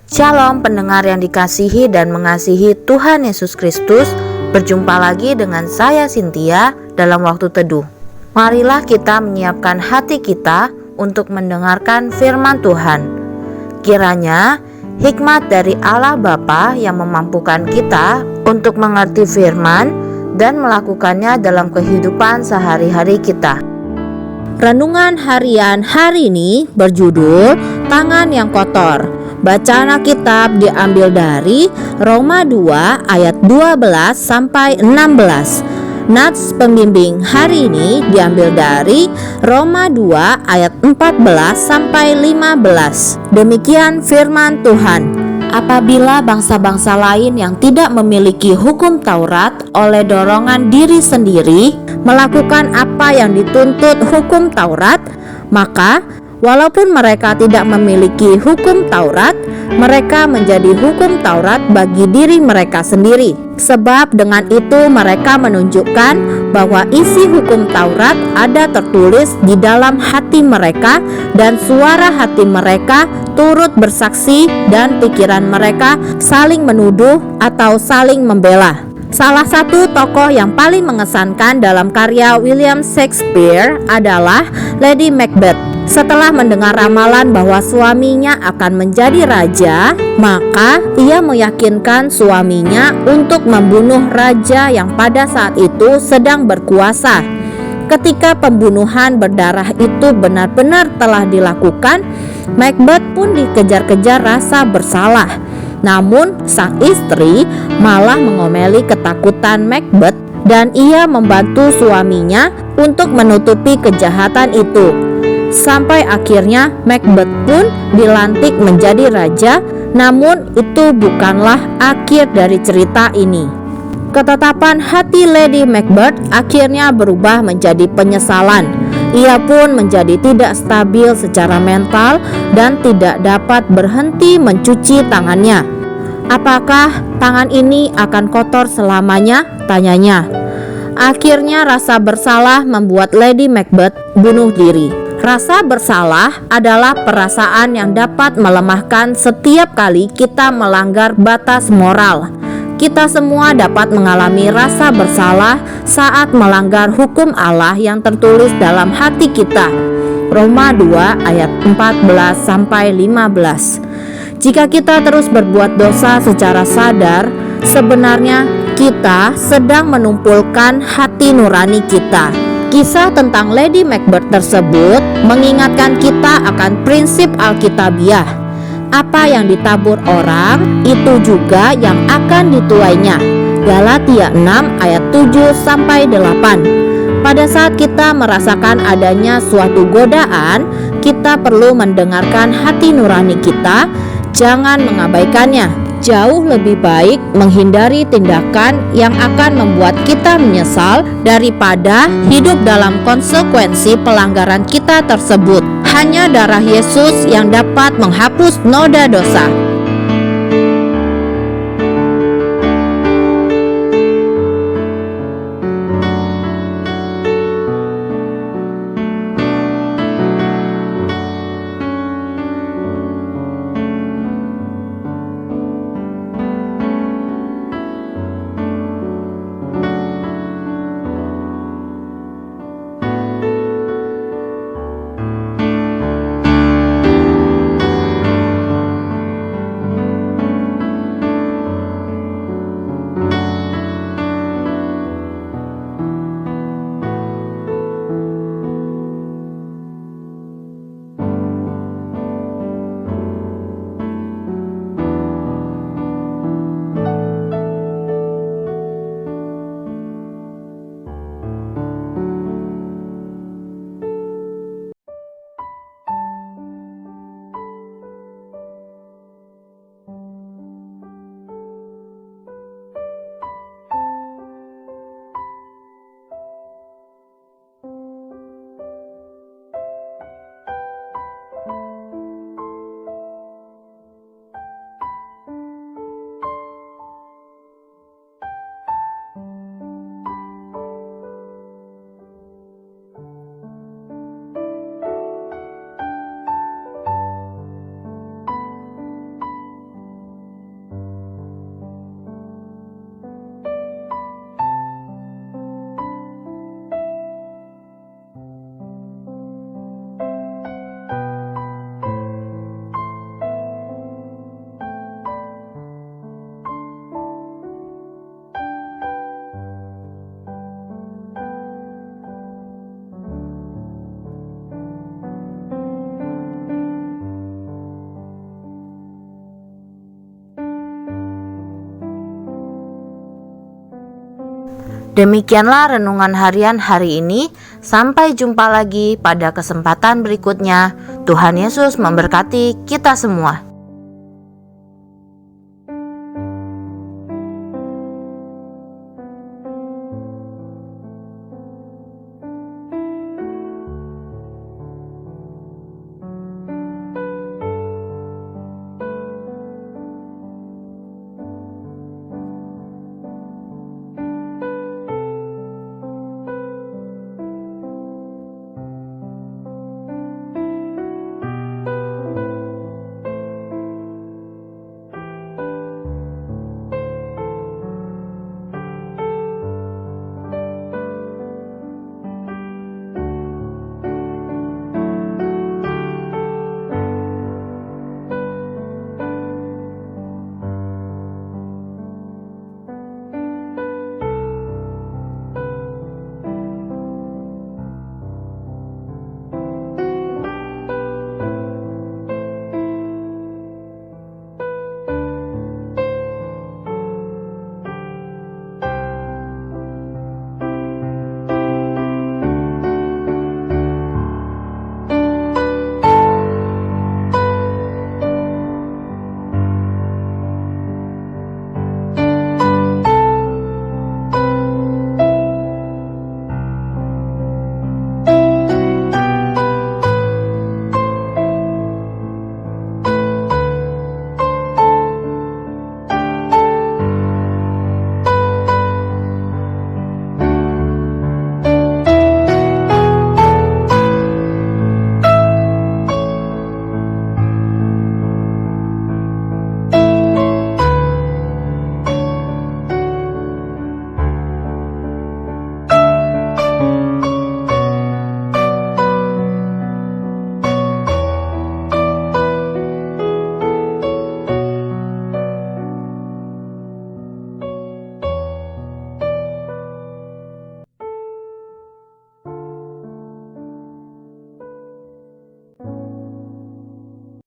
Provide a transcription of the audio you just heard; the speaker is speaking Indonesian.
Shalom pendengar yang dikasihi dan mengasihi Tuhan Yesus Kristus. Berjumpa lagi dengan saya Cynthia dalam waktu teduh. Marilah kita menyiapkan hati kita untuk mendengarkan firman Tuhan. Kiranya hikmat dari Allah Bapa yang memampukan kita untuk mengerti firman dan melakukannya dalam kehidupan sehari-hari kita. Renungan harian hari ini berjudul Tangan yang Kotor. Bacaan Alkitab diambil dari Roma 2 ayat 12 sampai 16. Nats pembimbing hari ini diambil dari Roma 2 ayat 14 sampai 15. Demikian firman Tuhan. Apabila bangsa-bangsa lain yang tidak memiliki hukum Taurat oleh dorongan diri sendiri melakukan apa yang dituntut hukum Taurat, maka walaupun mereka tidak memiliki hukum Taurat, mereka menjadi hukum Taurat bagi diri mereka sendiri. Sebab dengan itu mereka menunjukkan bahwa isi hukum Taurat ada tertulis di dalam hati mereka, dan suara hati mereka turut bersaksi, dan pikiran mereka saling menuduh atau saling membela. Salah satu tokoh yang paling mengesankan dalam karya William Shakespeare adalah Lady Macbeth. Setelah mendengar ramalan bahwa suaminya akan menjadi raja, maka ia meyakinkan suaminya untuk membunuh raja yang pada saat itu sedang berkuasa. Ketika pembunuhan berdarah itu benar-benar telah dilakukan, Macbeth pun dikejar-kejar rasa bersalah. Namun sang istri malah mengomeli ketakutan Macbeth, dan ia membantu suaminya untuk menutupi kejahatan itu. Sampai akhirnya Macbeth pun dilantik menjadi raja. Namun itu bukanlah akhir dari cerita ini. Ketetapan hati Lady Macbeth akhirnya berubah menjadi penyesalan. Ia pun menjadi tidak stabil secara mental dan tidak dapat berhenti mencuci tangannya. Apakah tangan ini akan kotor selamanya? Tanyanya. Akhirnya rasa bersalah membuat Lady Macbeth bunuh diri. Rasa bersalah adalah perasaan yang dapat melemahkan setiap kali kita melanggar batas moral. Kita semua dapat mengalami rasa bersalah saat melanggar hukum Allah yang tertulis dalam hati kita. Roma 2 ayat 14 sampai 15. Jika kita terus berbuat dosa secara sadar, sebenarnya kita sedang menumpulkan hati nurani kita. Kisah tentang Lady Macbeth tersebut mengingatkan kita akan prinsip Alkitabiah. Apa yang ditabur orang, itu juga yang akan dituainya. Galatia 6 ayat 7 sampai 8. Pada saat kita merasakan adanya suatu godaan, kita perlu mendengarkan hati nurani kita, jangan mengabaikannya. Jauh lebih baik menghindari tindakan yang akan membuat kita menyesal daripada hidup dalam konsekuensi pelanggaran kita tersebut. Hanya darah Yesus yang dapat menghapus noda dosa. Demikianlah renungan harian hari ini. Sampai jumpa lagi pada kesempatan berikutnya. Tuhan Yesus memberkati kita semua.